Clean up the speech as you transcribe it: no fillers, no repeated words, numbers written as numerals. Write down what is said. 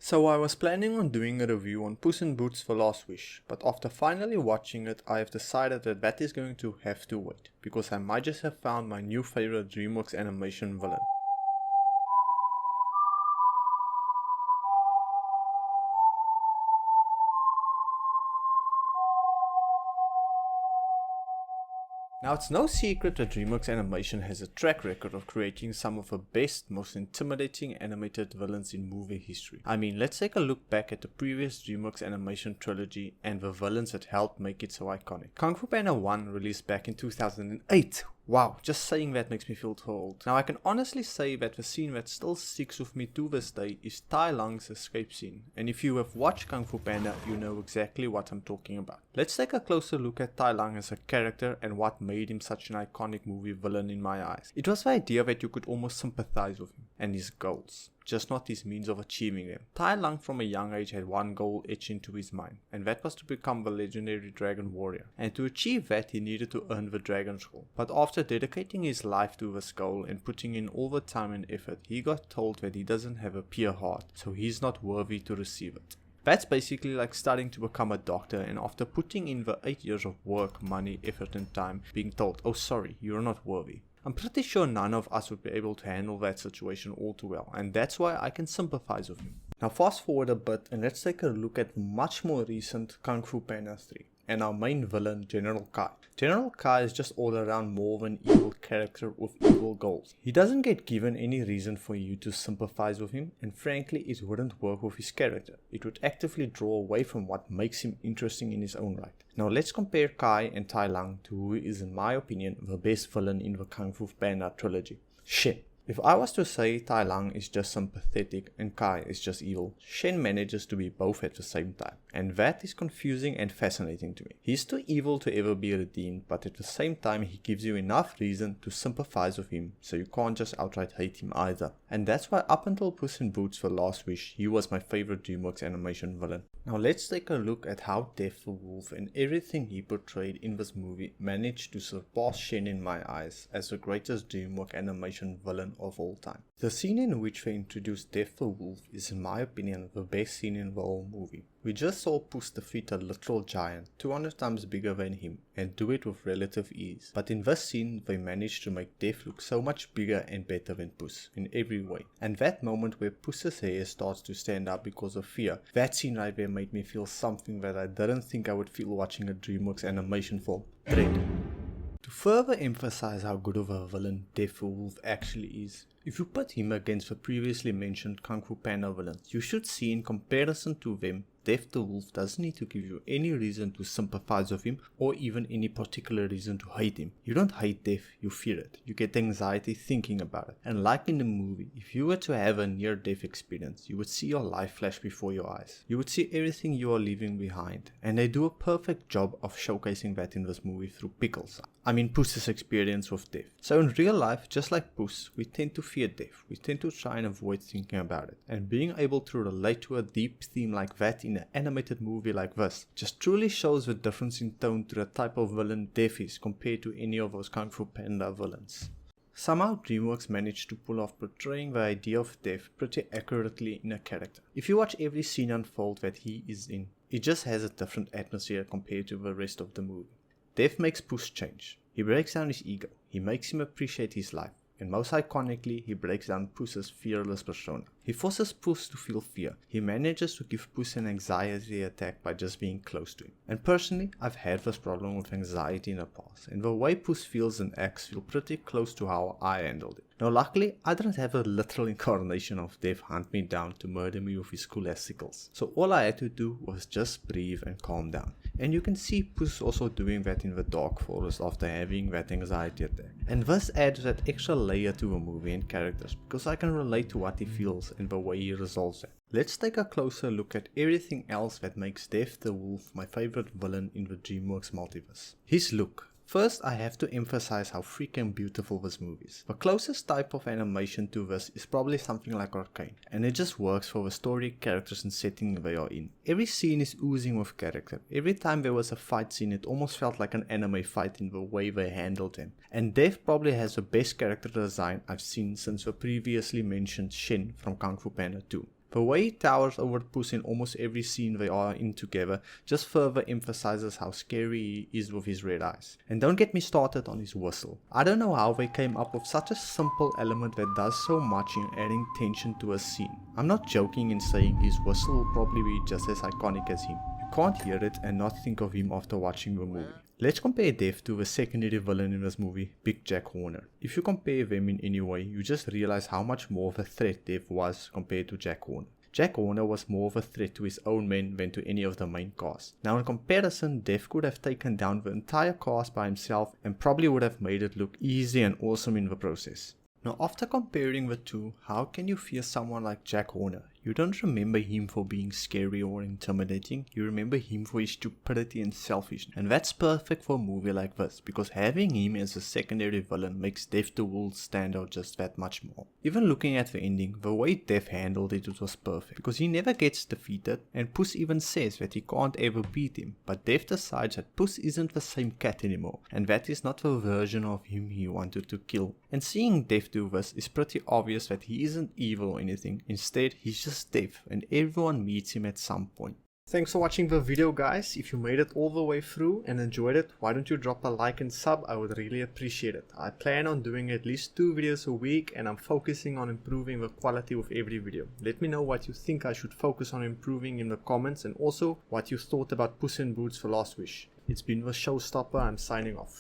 So I was planning on doing a review on Puss in Boots for Last Wish, but after finally watching it, I have decided that is going to have to wait, because I might just have found my new favorite Dreamworks animation villain. Now, it's no secret that Dreamworks Animation has a track record of creating some of the best, most intimidating animated villains in movie history. I mean, let's take a look back at the previous Dreamworks Animation Trilogy and the villains that helped make it so iconic. Kung Fu Panda 1 released back in 2008. Wow, just saying that makes me feel too old. Now I can honestly say that the scene that still sticks with me to this day is Tai Lung's escape scene, and if you have watched Kung Fu Panda, you know exactly what I'm talking about. Let's take a closer look at Tai Lung as a character and what made him such an iconic movie villain in my eyes. It was the idea that you could almost sympathize with him and his goals, just not his means of achieving them. Tai Lung from a young age had one goal etched into his mind, and that was to become the legendary dragon warrior. And to achieve that, he needed to earn the dragon scroll. But after dedicating his life to this goal and putting in all the time and effort, he got told that he doesn't have a pure heart, so he's not worthy to receive it. That's basically like starting to become a doctor and after putting in the 8 years of work, money, effort and time, being told, oh sorry, you're not worthy. I'm pretty sure none of us would be able to handle that situation all too well, and that's why I can sympathize with him. Now fast forward a bit and let's take a look at much more recent Kung Fu Panda 3 and our main villain, General Kai. General Kai is just all around more of an evil character with evil goals. He doesn't get given any reason for you to sympathize with him, and frankly it wouldn't work with his character. It would actively draw away from what makes him interesting in his own right. Now let's compare Kai and Tai Lung to who is in my opinion the best villain in the Kung Fu Panda trilogy. Shen. If I was to say Tai Lung is just sympathetic and Kai is just evil, Shen manages to be both at the same time, and that is confusing and fascinating to me. He's too evil to ever be redeemed, but at the same time he gives you enough reason to sympathize with him, so you can't just outright hate him either. And that's why up until Puss in Boots for Last Wish, he was my favorite Dreamworks animation villain. Now let's take a look at how Death the Wolf and everything he portrayed in this movie managed to surpass Shen in my eyes as the greatest Dreamworks animation villain of all time. The scene in which they introduced Death the Wolf is in my opinion the best scene in the whole movie. We just saw Puss defeat a literal giant 200 times bigger than him and do it with relative ease. But in this scene they managed to make Death look so much bigger and better than Puss in every way. And that moment where Puss's hair starts to stand up because of fear, that scene right there made me feel something that I didn't think I would feel watching a Dreamworks animation film. Dread. To further emphasize how good of a villain Death the Wolf actually is, if you put him against the previously mentioned Kung Fu Panda villains, you should see in comparison to them, Death the Wolf doesn't need to give you any reason to sympathize with him or even any particular reason to hate him. You don't hate Death, you fear it. You get anxiety thinking about it. And like in the movie, if you were to have a near-death experience, you would see your life flash before your eyes. You would see everything you are leaving behind. And they do a perfect job of showcasing that in this movie through Pickles. I mean Puss's experience with death. So in real life, just like Puss, we tend to fear death. We tend to try and avoid thinking about it. And being able to relate to a deep theme like that in an animated movie like this just truly shows the difference in tone to the type of villain Death is compared to any of those Kung Fu Panda villains. Somehow Dreamworks managed to pull off portraying the idea of death pretty accurately in a character. If you watch every scene unfold that he is in, it just has a different atmosphere compared to the rest of the movie. Death makes Puss change. He breaks down his ego. He makes him appreciate his life. And most iconically, he breaks down Puss's fearless persona. He forces Puss to feel fear. He manages to give Puss an anxiety attack by just being close to him. And personally, I've had this problem with anxiety in the past, and the way Puss feels and acts feel pretty close to how I handled it. Now luckily, I didn't have a literal incarnation of death hunt me down to murder me with his cool sickles. So all I had to do was just breathe and calm down. And you can see Puss also doing that in the dark forest after having that anxiety attack. And this adds that extra layer to the movie and characters, because I can relate to what he feels and the way he resolves it. Let's take a closer look at everything else that makes Death the Wolf my favorite villain in the Dreamworks multiverse. His look. First, I have to emphasize how freaking beautiful this movie is. The closest type of animation to this is probably something like Arcane, and it just works for the story, characters and setting they are in. Every scene is oozing with character. Every time there was a fight scene, it almost felt like an anime fight in the way they handled them. And Death probably has the best character design I've seen since the previously mentioned Shen from Kung Fu Panda 2. The way he towers over Puss in almost every scene they are in together just further emphasizes how scary he is with his red eyes. And don't get me started on his whistle. I don't know how they came up with such a simple element that does so much in adding tension to a scene. I'm not joking in saying his whistle will probably be just as iconic as him. You can't hear it and not think of him after watching the movie. Let's compare Dev to the secondary villain in this movie, Big Jack Horner. If you compare them in any way, you just realize how much more of a threat Dev was compared to Jack Horner. Jack Horner was more of a threat to his own men than to any of the main cast. Now in comparison, Dev could have taken down the entire cast by himself and probably would have made it look easy and awesome in the process. Now after comparing the two, how can you fear someone like Jack Horner? You don't remember him for being scary or intimidating, you remember him for his stupidity and selfishness. And that's perfect for a movie like this, because having him as a secondary villain makes Dev the Wolf stand out just that much more. Even looking at the ending, the way Dev handled it was perfect, because he never gets defeated, and Puss even says that he can't ever beat him, but Dev decides that Puss isn't the same cat anymore, and that is not the version of him he wanted to kill. And seeing Dev do this is pretty obvious that he isn't evil or anything, instead he's just Dev, and everyone meets him at some point. Thanks for watching the video, guys. If you made it all the way through and enjoyed it, why don't you drop a like and sub? I would really appreciate it. I plan on doing at least 2 videos a week, and I'm focusing on improving the quality of every video. Let me know what you think I should focus on improving in the comments, and also what you thought about Puss in Boots: The Last Wish. It's been the Showstopper. I'm signing off.